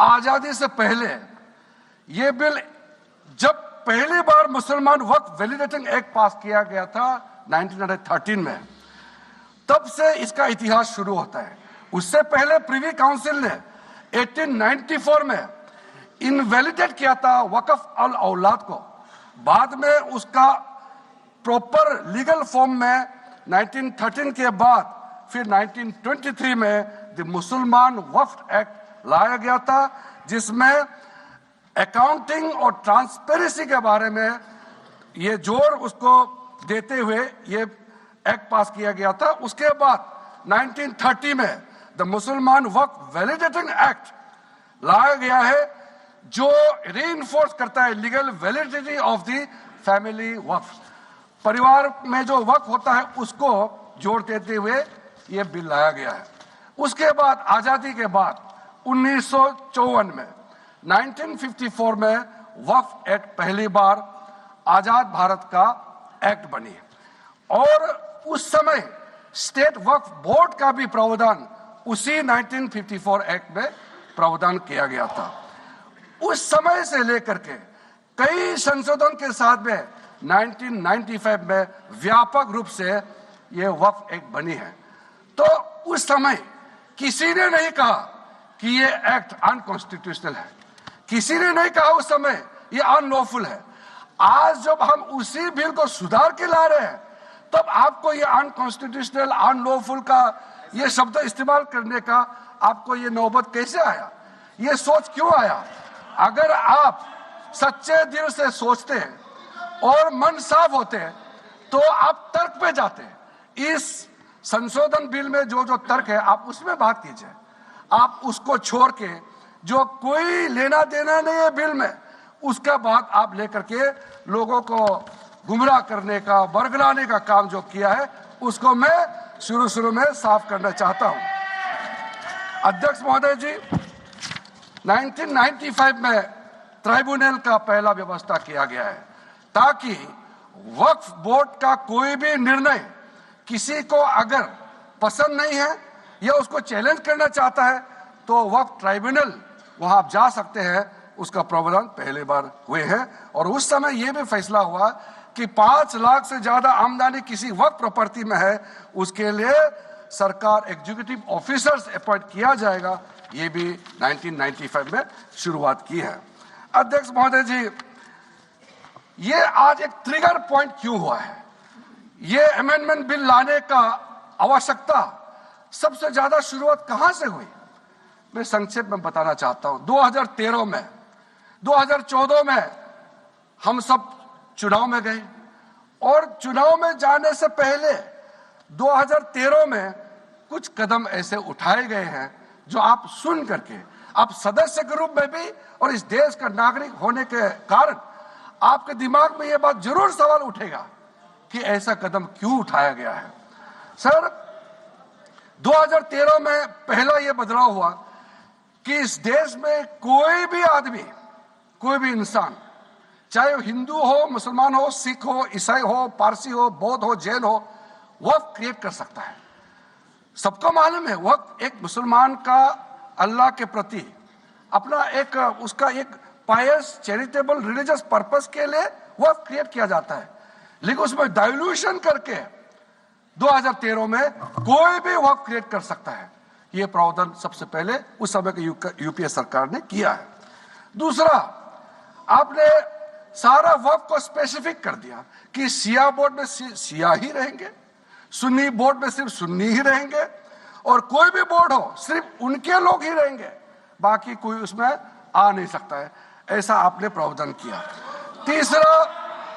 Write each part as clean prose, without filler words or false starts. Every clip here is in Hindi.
आजादी से पहले ये बिल जब पहली बार मुसलमान वक्फ वैलिडेटिंग एक्ट पास किया गया था 1913 में, तब से इसका इतिहास शुरू होता है। उससे पहले प्रीवी काउंसिल ने 1894 में इनवैलिडेट किया था वक्फ अल औलाद को। बाद में उसका प्रॉपर लीगल फॉर्म में 1913 के बाद फिर 1923 में द मुसलमान वक्फ एक्ट लाया गया था, जिसमें अकाउंटिंग और ट्रांसपेरेंसी के बारे में ये जोर उसको देते हुए ये एक्ट पास किया गया था। उसके बाद 1930 में द मुसलमान वक्फ वैलिडेटिंग एक्ट लाया गया है, जो रीइंफोर्स करता है legal validity of the family waqf. परिवार में जो वक्फ होता है उसको जोड़ देते हुए ये बिल लाया गया है। उसके बाद आजादी के बाद 1954 में 1954 में वक्फ एक्ट पहली बार आजाद भारत का एक्ट बनी और उस समय स्टेट वक्फ बोर्ड का भी प्रावधान उसी 1954 एक्ट में प्रावधान किया गया था। उस समय से लेकर के कई संशोधन के साथ में 1995 में व्यापक रूप से ये वक्फ एक्ट बनी है। तो उस समय किसी ने नहीं कहा कि ये एक्ट अनकॉन्स्टिट्यूशनल है, किसी ने नहीं कहा उस समय ये अनलॉफुल है। आज जब हम उसी बिल को सुधार के ला रहे हैं, तब आपको ये अनकॉन्स्टिट्यूशनल अनलॉफुल का ये शब्द इस्तेमाल करने का आपको ये नौबत कैसे आया, ये सोच क्यों आया? अगर आप सच्चे दिल से सोचते हैं और मन साफ होते हैं तो आप तर्क पे जाते हैं। इस संशोधन बिल में जो जो तर्क है आप उसमें बात कीजिए। आप उसको छोड़ के जो कोई लेना देना नहीं है बिल में, उसका बात आप लेकर के लोगों को गुमराह करने का, बरगलाने का काम जो किया है, उसको मैं शुरू में साफ करना चाहता हूं। अध्यक्ष महोदय जी, 1995 में ट्राइब्यूनल का पहला व्यवस्था किया गया है ताकि वक्फ बोर्ड का कोई भी निर्णय किसी को अगर पसंद नहीं है या उसको चैलेंज करना चाहता है तो वक्फ ट्राइब्यूनल वहां आप जा सकते हैं। उसका प्रावधान पहली बार हुए हैं और उस समय यह भी फैसला हुआ कि 5 लाख से ज्यादा आमदनी किसी वक्फ प्रॉपर्टी में है, उसके लिए सरकार एग्जीक्यूटिव ऑफिसर्स अपॉइंट किया जाएगा। ये भी 1995 में शुरुआत की है। अध्यक्ष महोदय जी, ये आज एक ट्रिगर पॉइंट क्यों हुआ है? ये अमेंडमेंट बिल लाने का आवश्यकता सबसे ज्यादा शुरुआत कहां से हुई? मैं संक्षेप में बताना चाहता हूं। 2013 में, 2014 में हम सब चुनाव में गए और चुनाव में जाने से पहले 2013 में कुछ कदम ऐसे उठाए गए हैं जो आप सुन करके, आप सदस्य के रूप में भी और इस देश का नागरिक होने के कारण आपके दिमाग में यह बात जरूर सवाल उठेगा कि ऐसा कदम क्यों उठाया गया है। सर, 2013 में पहला यह बदलाव हुआ कि इस देश में कोई भी आदमी, कोई भी इंसान, चाहे वो हिंदू हो, मुसलमान हो, सिख हो, ईसाई हो, पारसी हो, बौद्ध हो, जैन हो, वक्फ क्रिएट कर सकता है। सबको मालूम है वक्फ एक मुसलमान का अल्लाह के प्रति अपना एक उसका एक पायस चैरिटेबल रिलीजियस पर्पस के लिए वक्फ क्रिएट किया जाता है, लेकिन उसमें डाइल्यूशन करके 2013 में कोई भी वक्फ क्रिएट कर सकता है। यह प्रावधान सबसे पहले उस समय की यूपीए सरकार ने किया है। दूसरा, आपने सारा वक्फ को स्पेसिफिक कर दिया कि शिया बोर्ड में शिया ही रहेंगे, सुन्नी बोर्ड में सिर्फ सुन्नी ही रहेंगे और कोई भी बोर्ड हो सिर्फ उनके लोग ही रहेंगे, बाकी कोई उसमें आ नहीं सकता है। ऐसा आपने प्रावधान किया। तीसरा,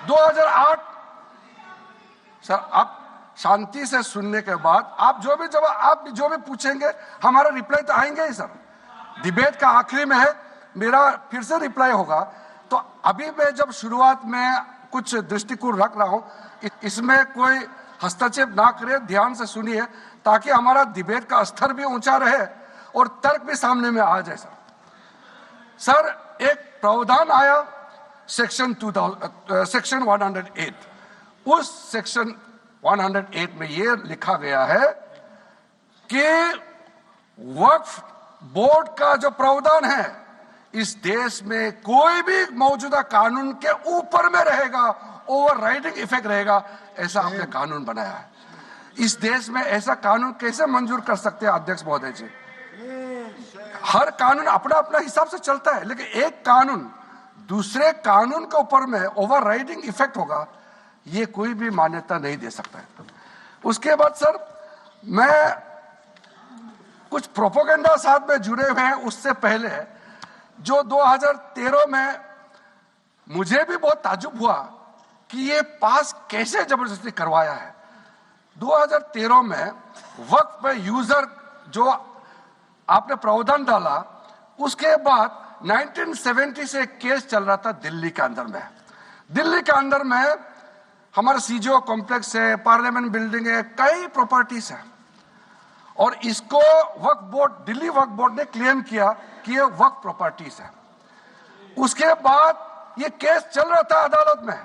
2008, सर आप शांति से सुनने के बाद आप जो भी पूछेंगे हमारा रिप्लाई तो आएंगे ही सर। डिबेट का आखिरी में है, मेरा फिर से रिप्लाई होगा। तो अभी मैं जब शुरुआत में कुछ दृष्टिकोण रख रहा हूं, इसमें कोई हस्तक्षेप ना करे, ध्यान से सुनिए ताकि हमारा डिबेट का स्तर भी ऊंचा रहे और तर्क भी सामने में आ जाए। सर, एक प्रावधान आया सेक्शन 108। उस सेक्शन 108 में यह लिखा गया है कि वक्फ बोर्ड का जो प्रावधान है इस देश में कोई भी मौजूदा कानून के ऊपर में रहेगा, ओवरराइडिंग इफेक्ट रहेगा, ऐसा आपने कानून बनाया है। इस देश में ऐसा कानून कैसे मंजूर कर सकते हैं अध्यक्ष महोदय जी? हर कानून अपना अपना हिसाब से चलता है, लेकिन एक कानून दूसरे कानून के ऊपर में ओवरराइडिंग इफेक्ट होगा, ये कोई भी मान्यता नहीं दे सकता है। उसके बाद सर, मैं कुछ प्रोपोगेंडा साथ में जुड़े हुए हैं उससे पहले, जो 2013 में मुझे भी बहुत ताज्जुब हुआ कि ये पास कैसे जबरदस्ती करवाया है। 2013 में वक्फ पे यूजर जो आपने प्रावधान डाला, उसके बाद 1970 से केस चल रहा था दिल्ली के अंदर में। दिल्ली के अंदर में हमारा सीजीओ कॉम्प्लेक्स है, पार्लियामेंट बिल्डिंग है, कई प्रॉपर्टीज है, और इसको वक्फ बोर्ड, दिल्ली वक्फ बोर्ड ने क्लेम किया कि ये वक्फ प्रॉपर्टीज है। उसके बाद ये केस चल रहा था अदालत में,